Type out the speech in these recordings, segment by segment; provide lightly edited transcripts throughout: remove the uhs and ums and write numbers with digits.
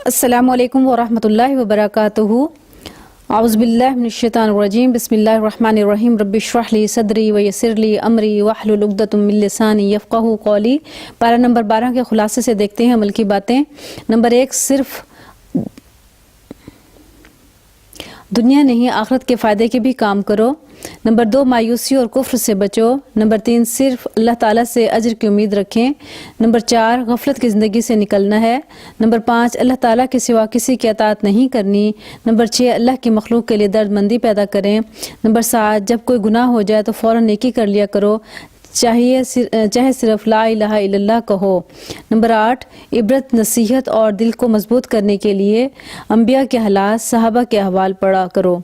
السلام علیکم ورحمۃ اللہ وبرکاتہ۔ اعوذ باللہ من الشیطان الرجیم، بسم اللہ الرحمن الرحیم۔ رب اشرح لی صدری ویسر لی امری واحلل عقدۃ من لسانی یفقہوا قولی۔ پارہ نمبر 12 کے خلاصے سے دیکھتے ہیں عمل کی باتیں۔ نمبر 1، صرف دنیا نہیں آخرت کے فائدے کے بھی کام کرو۔ نمبر 2، مایوسی اور کفر سے بچو۔ نمبر 3، صرف اللہ تعالیٰ سے اجر کی امید رکھیں۔ نمبر 4، غفلت کی زندگی سے نکلنا ہے۔ نمبر 5، اللہ تعالیٰ کے سوا کسی کی اطاعت نہیں کرنی۔ نمبر 6، اللہ کی مخلوق کے لیے درد مندی پیدا کریں۔ نمبر 7، جب کوئی گناہ ہو جائے تو فوراً نیکی کر لیا کرو، چاہے صرف لا الہ الا اللہ کہو۔ نمبر 8، عبرت، نصیحت اور دل کو مضبوط کرنے کے لیے انبیاء کے حالات، صحابہ کے احوال پڑھا کرو۔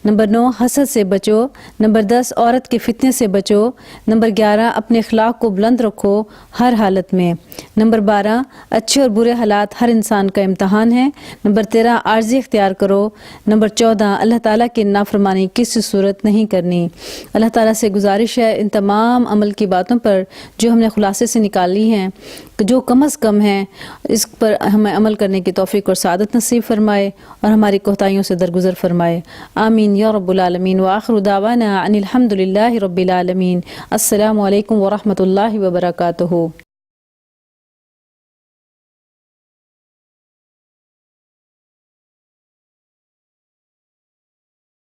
نمبر 9، حسد سے بچو۔ نمبر 10، عورت کے فتنے سے بچو۔ نمبر 11، اپنے اخلاق کو بلند رکھو ہر حالت میں۔ نمبر 12، اچھے اور برے حالات ہر انسان کا امتحان ہے۔ نمبر 13، عاجزی اختیار کرو۔ نمبر 14، اللہ تعالیٰ کی نافرمانی کسی صورت نہیں کرنی۔ اللہ تعالیٰ سے گزارش ہے ان تمام عمل کی باتوں پر جو ہم نے خلاصے سے نکالی ہیں، جو کم از کم ہیں، اس پر ہمیں عمل کرنے کی توفیق اور سعادت نصیب فرمائے اور ہماری کوتاہیوں سے درگزر فرمائے، آمین یا رب العالمین۔ وآخر دعوانا ان الحمد للہ رب العالمین۔ السلام علیکم ورحمۃ اللہ وبرکاتہ۔